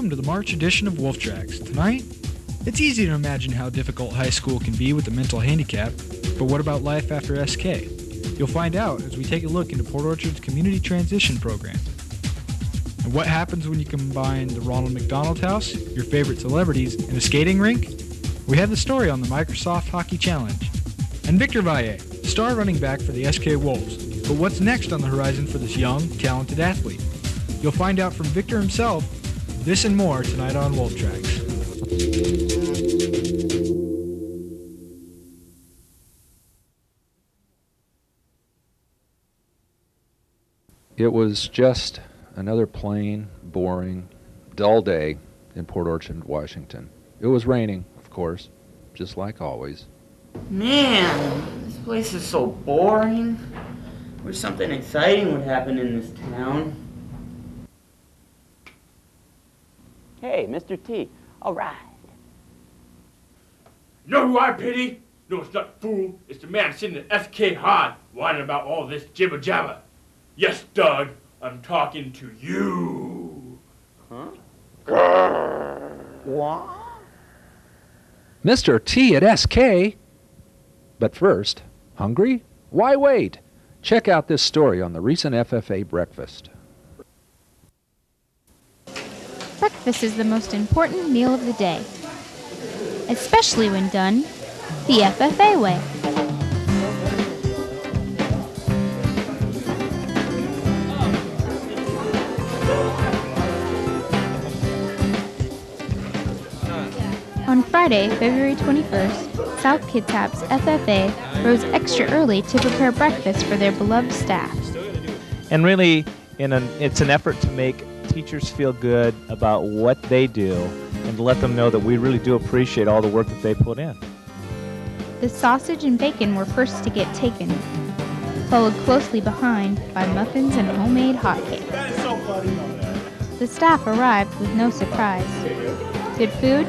welcome to the March edition of Wolf Tracks. Tonight, it's easy to imagine how difficult high school can be with a mental handicap, but what about life after SK? You'll find out as we take a look into Port Orchard's Community Transition Program. And what happens when you combine the Ronald McDonald House, your favorite celebrities, and a skating rink? We have the story on the Microsoft Hockey Challenge. And Victor Valle, star running back for the SK Wolves. But what's next on the horizon for this young, talented athlete? You'll find out from Victor himself. This and more tonight on Wolf Tracks. It was just another plain, boring, dull day in Port Orchard, Washington. It was raining, of course, just like always. Man, this place is so boring. Wish something exciting would happen in this town. Hey, Mr. T, all right. You know who I pity? No, it's not the fool. It's the man sitting at SK Hard whining about all this jibber jabber. Yes, Doug, I'm talking to you. Huh? What? Mr. T at SK? But first, hungry? Why wait? Check out this story on the recent FFA breakfast. Breakfast is the most important meal of the day, especially when done the FFA way. On Friday, February 21st, South Kitsap's FFA rose extra early to prepare breakfast for their beloved staff. And really, it's an effort to make teachers feel good about what they do and to let them know that we really do appreciate all the work that they put in. The sausage and bacon were first to get taken, followed closely behind by muffins and homemade hotcakes. The staff arrived with no surprise. Good food,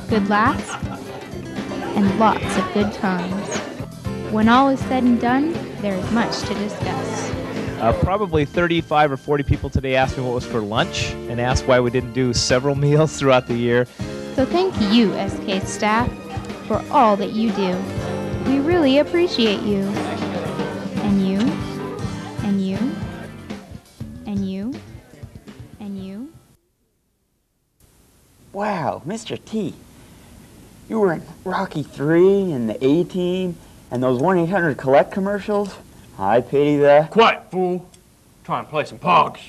good laughs, and lots of good times. When all is said and done, there is much to discuss. Probably 35 or 40 people today asked me what was for lunch and asked why we didn't do several meals throughout the year. So thank you, SK staff, for all that you do. We really appreciate you. And you, and you, and you, and you. Wow, Mr. T, you were in Rocky 3 and the A-Team and those 1-800-COLLECT commercials. I pity the... Quiet, fool. Trying to play some pogs.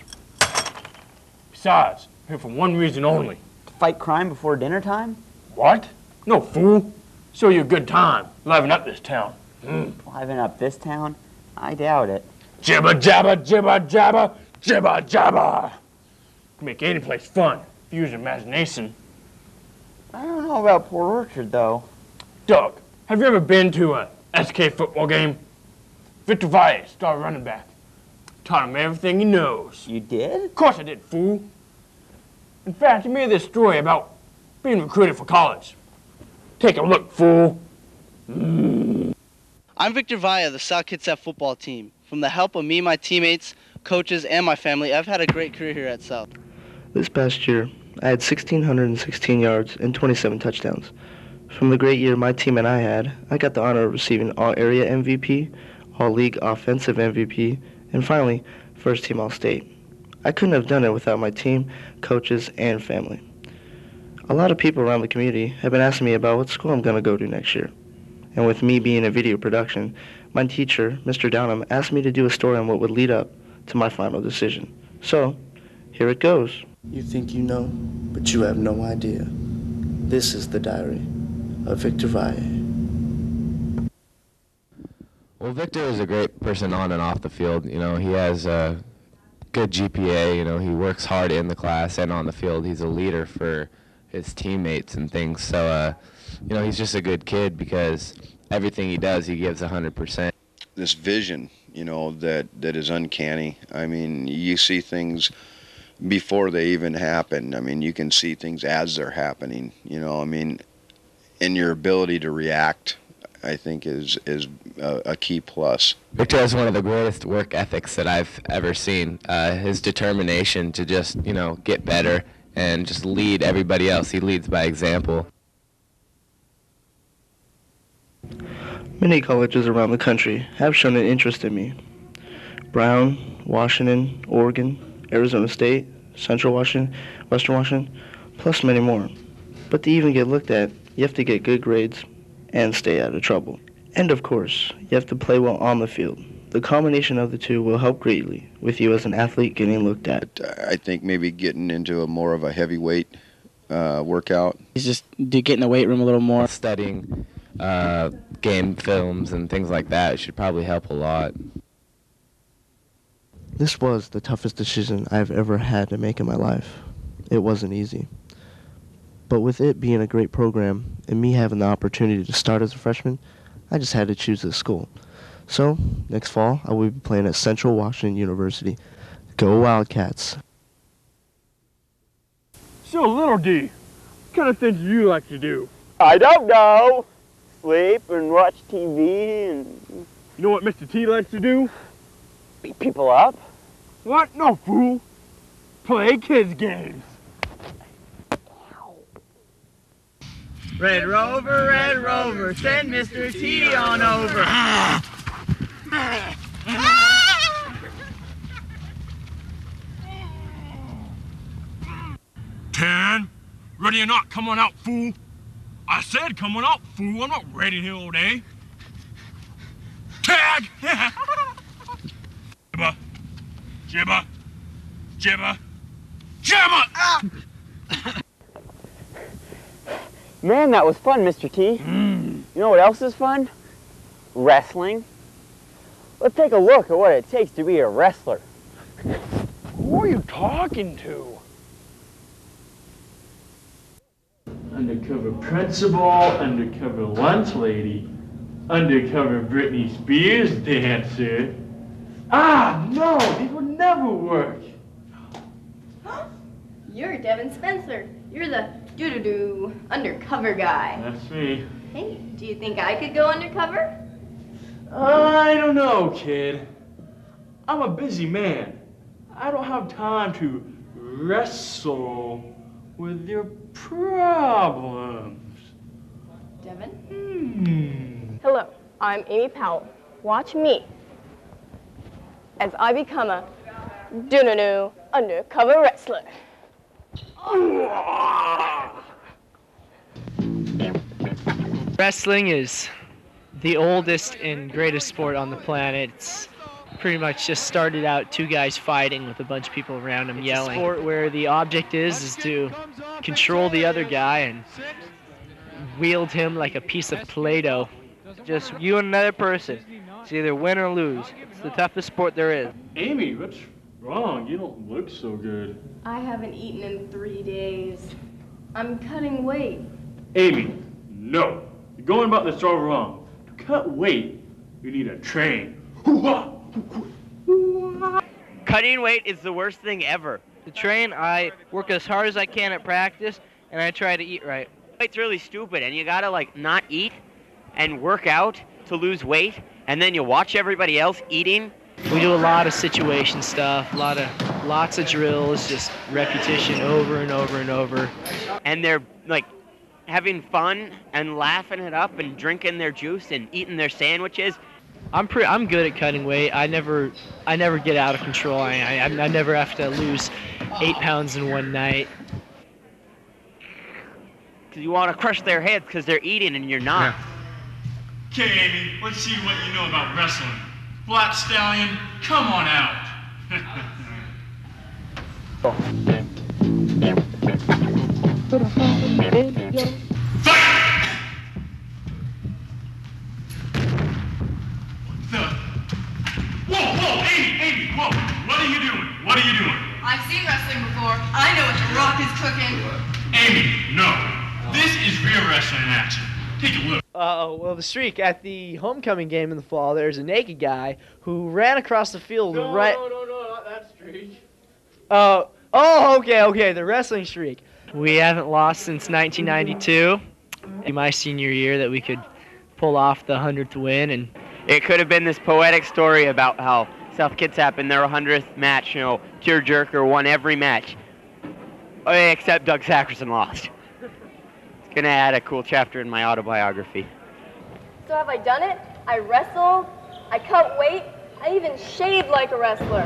Besides, I'm here for one reason only. To fight crime before dinner time? What? No, fool. Show you a good time. Liven up this town. Liven up this town? I doubt it. Jibber jabber, jibber jabber, jibber jabber. Can make any place fun. Use your imagination. I don't know about Port Orchard, though. Doug, have you ever been to a SK football game? Victor Valle, star running back. Taught him everything he knows. You did? Of course I did, fool. In fact, he made this story about being recruited for college. Take a look, fool. I'm Victor Valle of the South Kitsap football team. From the help of me, my teammates, coaches, and my family, I've had a great career here at South. This past year, I had 1,616 yards and 27 touchdowns. From the great year my team and I had, I got the honor of receiving All-Area MVP, All-League Offensive MVP, and finally, First Team All-State. I couldn't have done it without my team, coaches, and family. A lot of people around the community have been asking me about what school I'm going to go to next year. And with me being in video production, my teacher, Mr. Downham, asked me to do a story on what would lead up to my final decision. So, here it goes. You think you know, but you have no idea. This is the diary of Victor Valle. Well, Victor is a great person on and off the field. You know, he has a good GPA. You know, he works hard in the class and on the field. He's a leader for his teammates and things. So, you know, he's just a good kid because everything he does, he gives 100%. This vision, you know, that is uncanny. I mean, you see things before they even happen. I mean, you can see things as they're happening, you know, I mean, and your ability to react I think is a key plus. Victor has one of the greatest work ethics that I've ever seen. His determination to just, get better and just lead everybody else. He leads by example. Many colleges around the country have shown an interest in me. Brown, Washington, Oregon, Arizona State, Central Washington, Western Washington, plus many more. But to even get looked at, you have to get good grades and stay out of trouble. And of course, you have to play well on the field. The combination of the two will help greatly with you as an athlete getting looked at. I think maybe getting into more of a heavyweight workout. He's just get in the weight room a little more. Studying game films and things like that should probably help a lot. This was the toughest decision I've ever had to make in my life. It wasn't easy. But with it being a great program and me having the opportunity to start as a freshman, I just had to choose this school. So, next fall, I will be playing at Central Washington University. Go Wildcats! So, Little D, what kind of things do you like to do? I don't know. Sleep and watch TV and... You know what Mr. T likes to do? Beat people up. What? No, fool. Play kids games. Red Rover, send Mr. T on over. 10. Ready or not, come on out, fool. I said come on out, fool. I'm not ready here all day. Tag! Jibba. Jibba. Jibba. Jibba! Ah! Man, that was fun, Mr. T. You know what else is fun? Wrestling. Let's take a look at what it takes to be a wrestler. Who are you talking to? Undercover principal, undercover lunch lady, undercover Britney Spears dancer. Ah, no, these would never work. You're Devin Spencer. You're the doo-doo-doo undercover guy. That's me. Hey, do you think I could go undercover? I don't know, kid. I'm a busy man. I don't have time to wrestle with your problems. Devin? Hello, I'm Amy Powell. Watch me as I become a doo-doo-doo undercover wrestler. Wrestling is the oldest and greatest sport on the planet. It's pretty much just started out two guys fighting with a bunch of people around them yelling. It's a sport where the object is to control the other guy and wield him like a piece of Play-Doh. Just you and another person. It's either win or lose. It's the toughest sport there is. Amy, what's wrong? You don't look so good. I haven't eaten in 3 days. I'm cutting weight. Amy, no. You're going about this all wrong. To cut weight, you need a train. Cutting weight is the worst thing ever. To train, I work as hard as I can at practice, and I try to eat right. It's really stupid, and you gotta not eat and work out to lose weight, and then you watch everybody else eating. We do a lot of situation stuff, lots of drills, just repetition over and over and over. And they're having fun and laughing it up and drinking their juice and eating their sandwiches. I'm good at cutting weight. I never get out of control. I never have to lose 8 pounds in one night. Because you want to crush their heads because they're eating and you're not. Okay, Amy, let's see what you know about wrestling. Black Stallion, come on out. Whoa, Amy, whoa. What are you doing? I've seen wrestling before. I know what The Rock is cooking. Amy, no. This is real wrestling in action. Take a look. Well, the streak at the homecoming game in the fall, there's a naked guy who ran across the field No, not that streak. Okay, the wrestling streak. We haven't lost since 1992. In my senior year that we could pull off the 100th win. And it could have been this poetic story about how South Kitsap in their 100th match, tearjerker won every match, except Doug Sackerson lost. It's gonna add a cool chapter in my autobiography. So have I done it? I wrestled, I cut weight, I even shaved like a wrestler.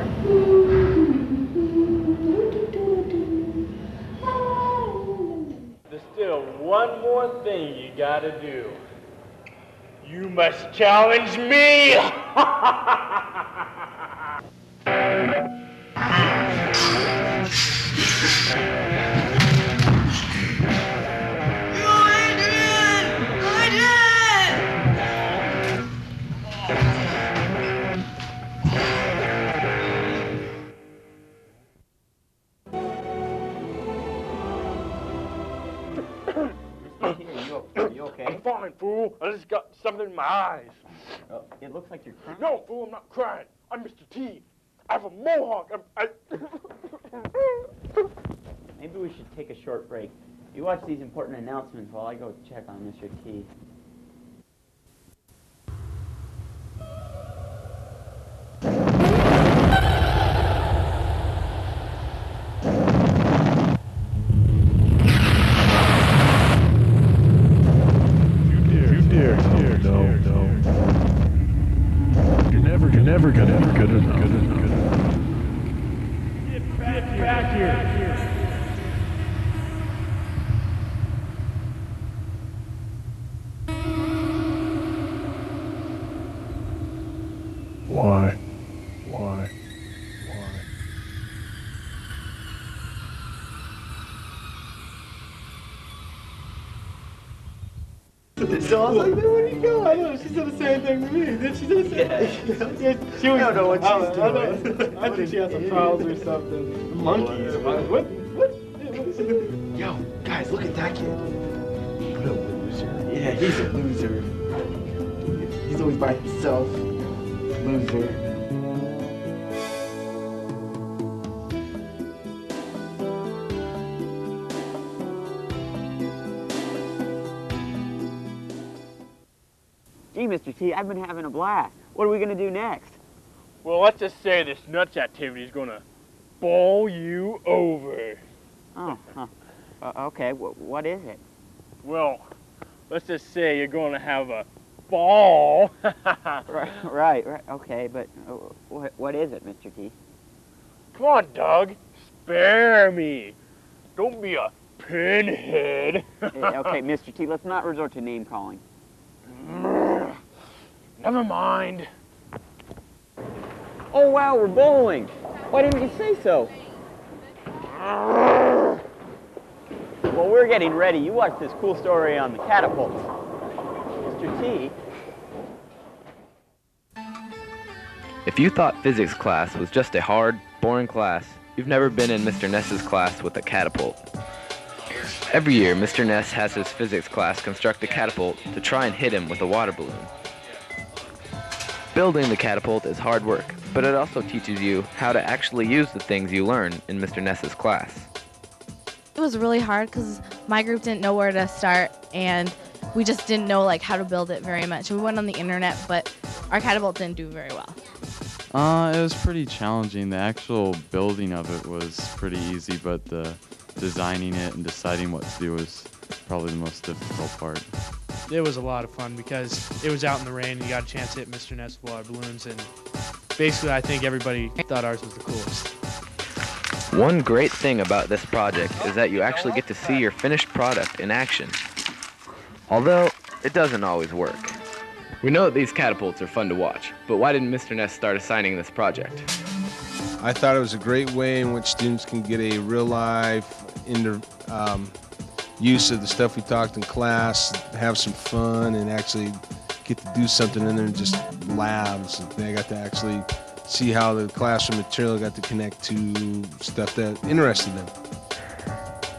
There's still one more thing you gotta do. You must challenge me! Are you okay? I'm fine, fool. I just got something in my eyes. Oh, it looks like you're crying. No, fool, I'm not crying. I'm Mr. T. I have a mohawk. Maybe we should take a short break. You watch these important announcements while I go check on Mr. T. You're never gonna be good enough. Get back here. Why? So I was like, man, where'd he go? I know, she said the same thing to me. Then she said the same thing. She was, I don't know what she's doing. I think she has some problems or something. Monkeys. What? Yo, guys, look at that kid. What a loser. Yeah, he's a loser. He's always by himself. Loser. Gee, Mr. T, I've been having a blast. What are we going to do next? Well, let's just say this nuts activity is going to bowl you over. Oh, huh. Okay, what is it? Well, let's just say you're going to have a ball. right, okay, but what is it, Mr. T? Come on, Doug. Spare me. Don't be a pinhead. Okay, Mr. T, let's not resort to name calling. Never mind. Oh, wow, we're bowling. Why didn't you say so? Well, we're getting ready. You watch this cool story on the catapults. Mr. T. If you thought physics class was just a hard, boring class, you've never been in Mr. Ness's class with a catapult. Every year, Mr. Ness has his physics class construct a catapult to try and hit him with a water balloon. Building the catapult is hard work, but it also teaches you how to actually use the things you learn in Mr. Ness's class. It was really hard because my group didn't know where to start, and we just didn't know how to build it very much. We went on the internet, but our catapult didn't do very well. It was pretty challenging. The actual building of it was pretty easy, but the designing it and deciding what to do was probably the most difficult part. It was a lot of fun because it was out in the rain and you got a chance to hit Mr. Ness with water balloons, and basically I think everybody thought ours was the coolest. One great thing about this project is that you actually get to see your finished product in action. Although, it doesn't always work. We know that these catapults are fun to watch, but why didn't Mr. Ness start assigning this project? I thought it was a great way in which students can get a real-life use of the stuff we talked in class, have some fun, and actually get to do something in there and just labs. They got to actually see how the classroom material got to connect to stuff that interested them.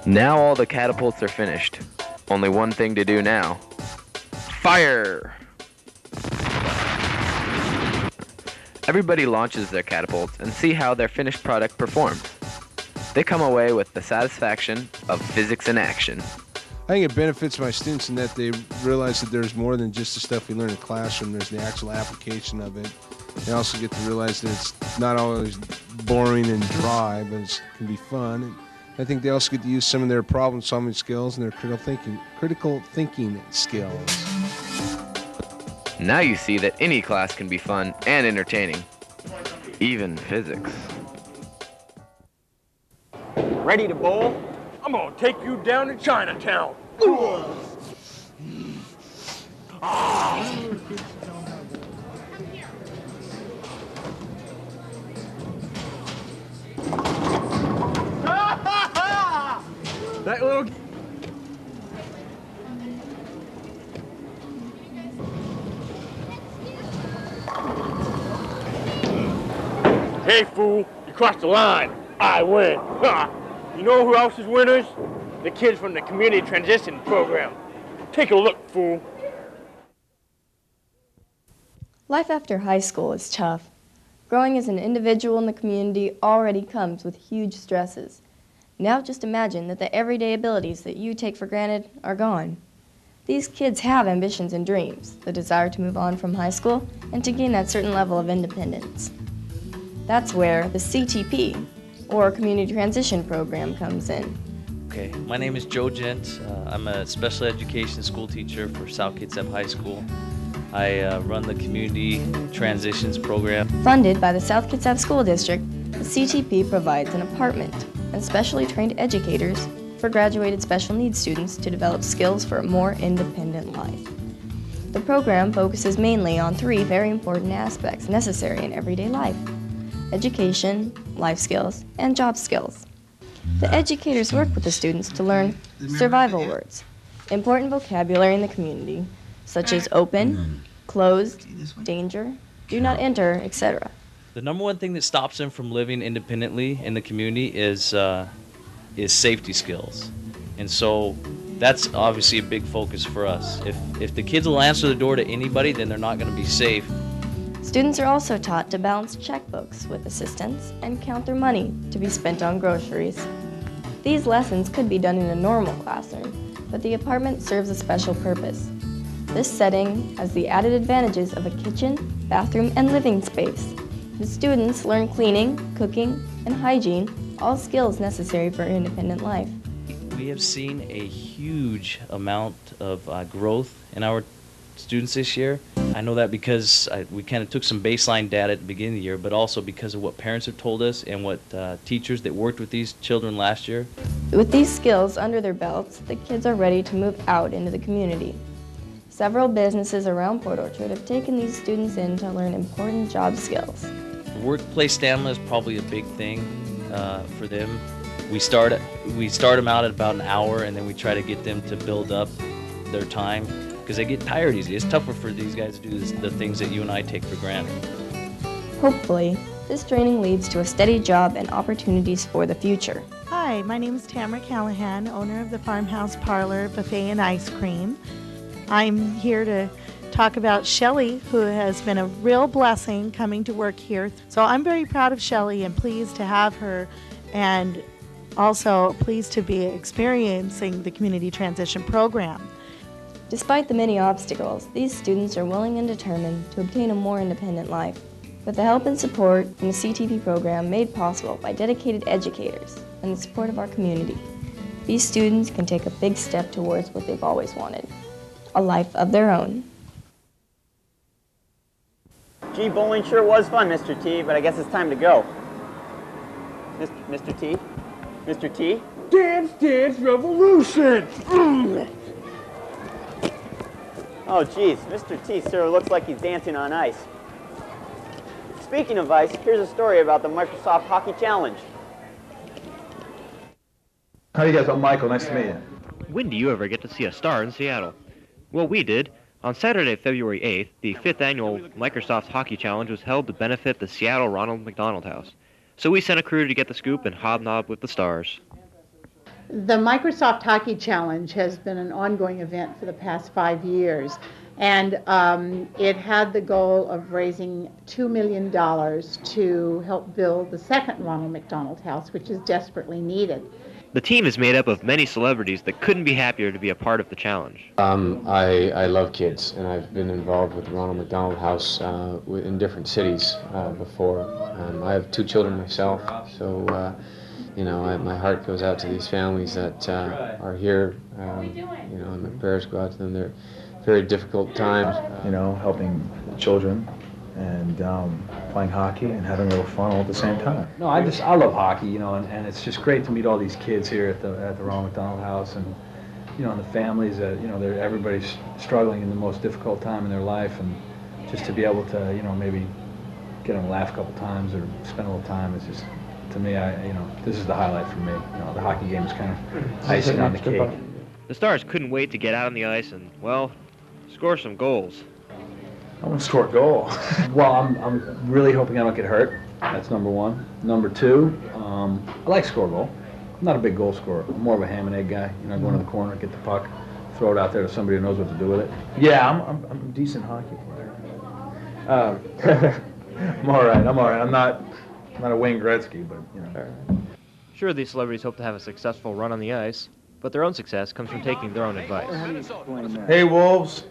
Now all the catapults are finished. Only one thing to do now. Fire! Everybody launches their catapults and see how their finished product performs. They come away with the satisfaction of physics in action. I think it benefits my students in that they realize that there's more than just the stuff we learn in the classroom. There's the actual application of it. They also get to realize that it's not always boring and dry, but it can be fun. And I think they also get to use some of their problem-solving skills and their critical thinking skills. Now you see that any class can be fun and entertaining, even physics. Ready to bowl? I'm gonna take you down to Chinatown. That little... Hey, fool, you crossed the line. I win. Ha! You know who else is winners? The kids from the community transition program. Take a look, fool. Life after high school is tough. Growing as an individual in the community already comes with huge stresses. Now just imagine that the everyday abilities that you take for granted are gone. These kids have ambitions and dreams, the desire to move on from high school and to gain that certain level of independence. That's where the CTP, or Community Transition Program, comes in. Okay, my name is Joe Gent. I'm a special education school teacher for South Kitsap High School. I run the Community Transitions Program. Funded by the South Kitsap School District, the CTP provides an apartment and specially trained educators for graduated special needs students to develop skills for a more independent life. The program focuses mainly on 3 very important aspects necessary in everyday life: education, life skills, and job skills. The educators work with the students to learn survival words, important vocabulary in the community, such as open, closed, danger, do not enter, etc. The number one thing that stops them from living independently in the community is safety skills. And so that's obviously a big focus for us. If the kids will answer the door to anybody, then they're not going to be safe. Students are also taught to balance checkbooks with assistants and count their money to be spent on groceries. These lessons could be done in a normal classroom, but the apartment serves a special purpose. This setting has the added advantages of a kitchen, bathroom, and living space. The students learn cleaning, cooking, and hygiene, all skills necessary for an independent life. We have seen a huge amount of growth in our students this year. I know that because we kind of took some baseline data at the beginning of the year, but also because of what parents have told us and what teachers that worked with these children last year. With these skills under their belts, the kids are ready to move out into the community. Several businesses around Port Orchard have taken these students in to learn important job skills. Workplace stamina is probably a big thing for them. We start them out at about an hour, and then we try to get them to build up their time, because they get tired easily. It's tougher for these guys to do the things that you and I take for granted. Hopefully, this training leads to a steady job and opportunities for the future. Hi, my name is Tamara Callahan, owner of the Farmhouse Parlor Buffet and Ice Cream. I'm here to talk about Shelly, who has been a real blessing coming to work here. So I'm very proud of Shelly and pleased to have her, and also pleased to be experiencing the Community Transition Program. Despite the many obstacles, these students are willing and determined to obtain a more independent life. With the help and support from the CTP program made possible by dedicated educators and the support of our community, these students can take a big step towards what they've always wanted, a life of their own. Gee, bowling sure was fun, Mr. T, but I guess it's time to go. Mr. T? Mr. T? Dance, Dance Revolution! Oh, geez, Mr. T sure looks like he's dancing on ice. Speaking of ice, here's a story about the Microsoft Hockey Challenge. How are you guys? I'm Michael. Nice to meet you. When do you ever get to see a star in Seattle? Well, we did. On Saturday, February 8th, the 5th annual Microsoft Hockey Challenge was held to benefit the Seattle Ronald McDonald House. So we sent a crew to get the scoop and hobnob with the stars. The Microsoft Hockey Challenge has been an ongoing event for the past 5 years, and it had the goal of raising $2 million to help build the second Ronald McDonald House, which is desperately needed. The team is made up of many celebrities that couldn't be happier to be a part of the challenge. I love kids, and I've been involved with the Ronald McDonald House in different cities before. I have 2 children myself, so you know, my heart goes out to these families that are here. You know, and my prayers go out to them. They're very difficult times. You know, helping children and playing hockey and having a little fun all at the same time. No, I love hockey, you know, and it's just great to meet all these kids here at the Ronald McDonald House, and you know, and the families that, you know, everybody's struggling in the most difficult time in their life, and just to be able to, you know, maybe get them to laugh a couple times or spend a little time is just, to me, you know, this is the highlight for me. You know, the hockey game is kind of icing on the cake. The Stars couldn't wait to get out on the ice and, well, score some goals. I want to score a goal. Well, I'm really hoping I don't get hurt. That's number 1. Number 2, I like to score a goal. I'm not a big goal scorer. I'm more of a ham and egg guy. You know, go into the corner, get the puck, throw it out there to somebody who knows what to do with it. Yeah, I'm a decent hockey player. I'm all right. I'm not a Wayne Gretzky, but you know. Sure, these celebrities hope to have a successful run on the ice, but their own success comes from taking their own advice. Hey, Wolves.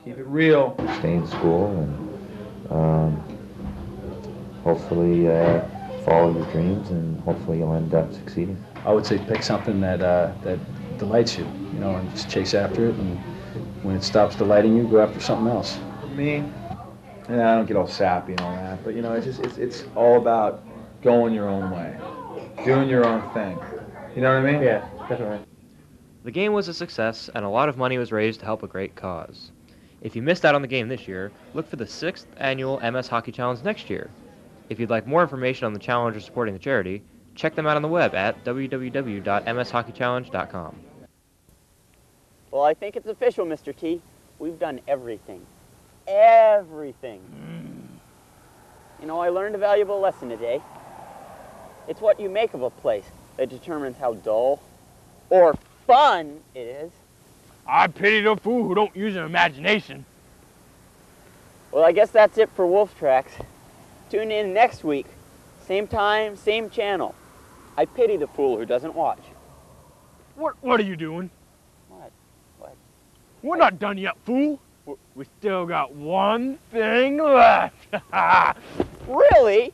Keep it real. Stay in school and hopefully follow your dreams, and hopefully you'll end up succeeding. I would say pick something that delights you, you know, and just chase after it. And when it stops delighting you, go after something else. Me, and I don't get all sappy and all that, but you know, it's all about going your own way, doing your own thing. You know what I mean? Yeah, definitely. The game was a success, and a lot of money was raised to help a great cause. If you missed out on the game this year, look for the 6th annual MS Hockey Challenge next year. If you'd like more information on the challenge or supporting the charity, check them out on the web at www.mshockeychallenge.com. Well, I think it's official, Mr. T. We've done everything. Everything. You know, I learned a valuable lesson today. It's what you make of a place that determines how dull or fun it is. I pity the fool who don't use an imagination. Well, I guess that's it for Wolf Tracks. Tune in next week. Same time, same channel. I pity the fool who doesn't watch. What are you doing? What? We're not done yet, fool. We still got one thing left. Really?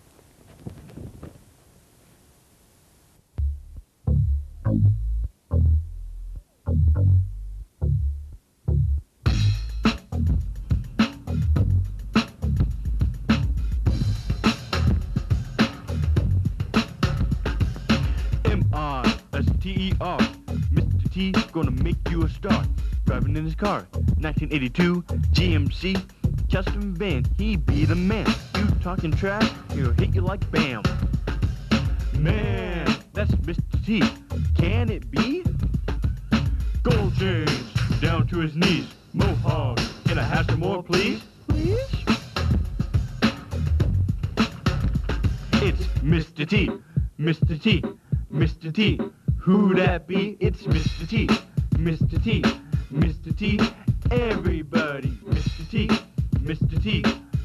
M-I-S-T-E-R. Mr. T gonna make you a star. Driving in his car, 1982 GMC custom van. He be the man. You talking trash, he'll hit you like bam. Man, that's Mr. T. Can it be? Gold chains down to his knees. Mohawk, can I have some more, please? Please? It's Mr. T. Mr. T. Mr. T. Who that be? It's Mr. T. Mr. T. Mr. T. Everybody. Mr. T. Mr. T.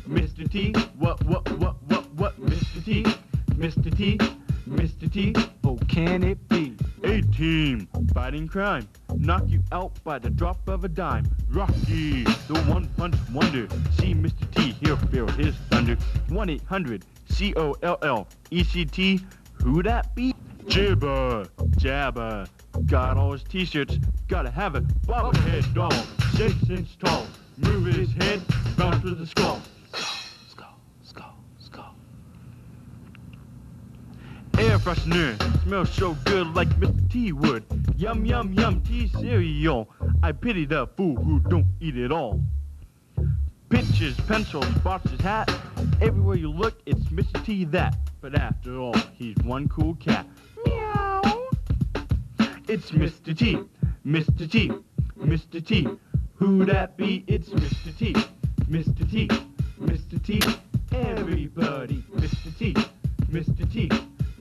Mr. T. What? Mr. T. Mr. T. Mr. T. Oh, can it be? A-team, fighting crime. Knock you out by the drop of a dime. Rocky, the one-punch wonder. See Mr. T, he'll feel his thunder. 1-800-COLL-ECT. Who that be? Jibber, Jabber. Got all his t-shirts, gotta have it. Bobblehead doll, 6 inch tall. Move his head, bounce with the skull. Air freshener, smells so good like Mr. T would. Yum, yum, yum, tea cereal. I pity the fool who don't eat it all. Pictures, pencils, boxes, hat. Everywhere you look, it's Mr. T that. But after all, he's one cool cat. Meow. It's Mr. T, Mr. T, Mr. T. Who that be? It's Mr. T, Mr. T, Mr. T. Everybody, Mr. T, Mr. T,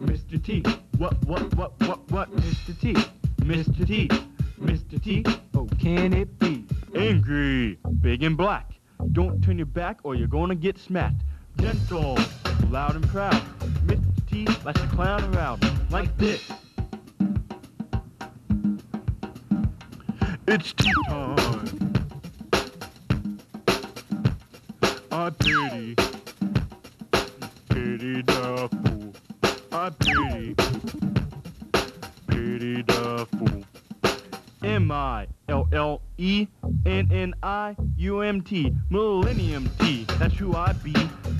Mr. T. What, Mr. T, Mr. T, Mr. T. Oh, can it be? Angry, big and black. Don't turn your back or you're gonna get smacked. Gentle, loud and proud. Mr. T likes to clown around like this. It's tea time. I pity the fool. I pity the fool. MILLENNIUMT, Millennium T, that's who I be.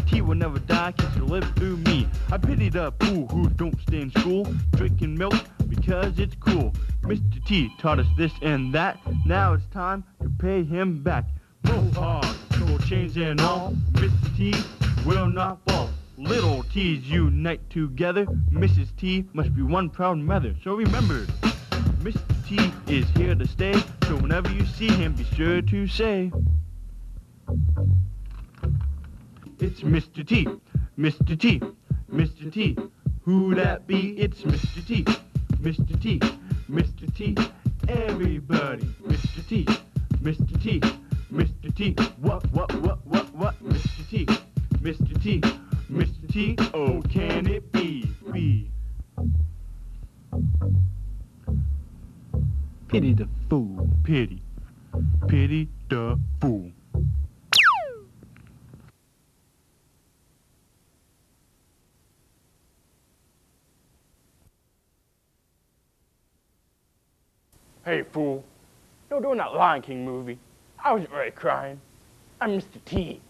T will never die, cause you live through me. I pity the fool who don't stay in school, drinking milk because it's cool. Mr. T taught us this and that, now it's time to pay him back. Go hard, go change and all, Mr. T will not fall. Little T's unite together, Mrs. T must be one proud mother. So remember, Mr. T is here to stay, so whenever you see him, be sure to say, it's Mr. T, Mr. T, Mr. T. Who that be? It's Mr. T, Mr. T, Mr. T. Everybody, Mr. T, Mr. T, Mr. T. What, Mr. T, Mr. T, Mr. T. Oh, can it be? Pity the fool. Pity the fool. Hey, fool. You know, during that Lion King movie, I wasn't really crying. I'm Mr. T.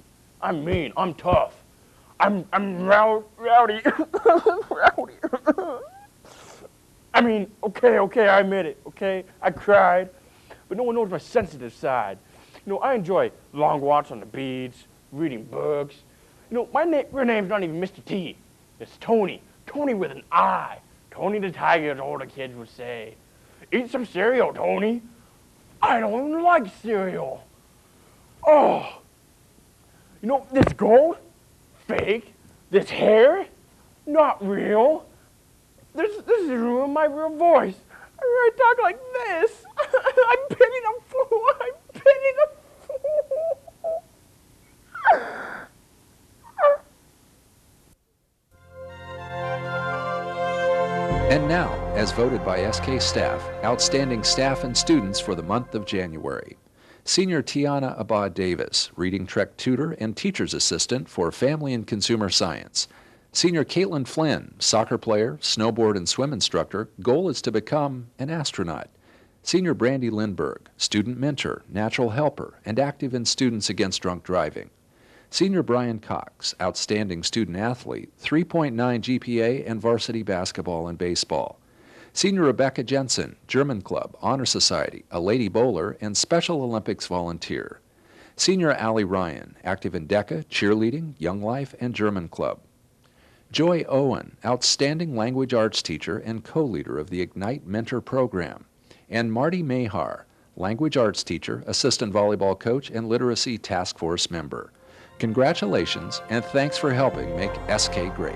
I'm mean. I'm tough. I'm rowdy. Rowdy. I mean, okay, I admit it, okay? I cried, but no one knows my sensitive side. You know, I enjoy long walks on the beach, reading books. You know, my real name's not even Mr. T. It's Tony. Tony with an I. Tony the Tiger, as older kids would say. Eat some cereal, Tony. I don't even like cereal. Oh. You know, this gold, fake. This hair, not real. This is ruining my real voice. I talk like this. I pity the fool. I pity the fool. And now, as voted by SK staff, outstanding staff and students for the month of January. Senior Tiana Abad Davis, Reading Trek Tutor and Teacher's Assistant for Family and Consumer Science. Senior Caitlin Flynn, soccer player, snowboard and swim instructor, goal is to become an astronaut. Senior Brandy Lindberg, student mentor, natural helper, and active in Students Against Drunk Driving. Senior Brian Cox, outstanding student athlete, 3.9 GPA and varsity basketball and baseball. Senior Rebecca Jensen, German Club, Honor Society, a lady bowler, and Special Olympics volunteer. Senior Allie Ryan, active in DECA, cheerleading, Young Life, and German Club. Joy Owen, outstanding language arts teacher and co-leader of the Ignite Mentor program. And Marty Mahar, language arts teacher, assistant volleyball coach, and literacy task force member. Congratulations, and thanks for helping make SK great.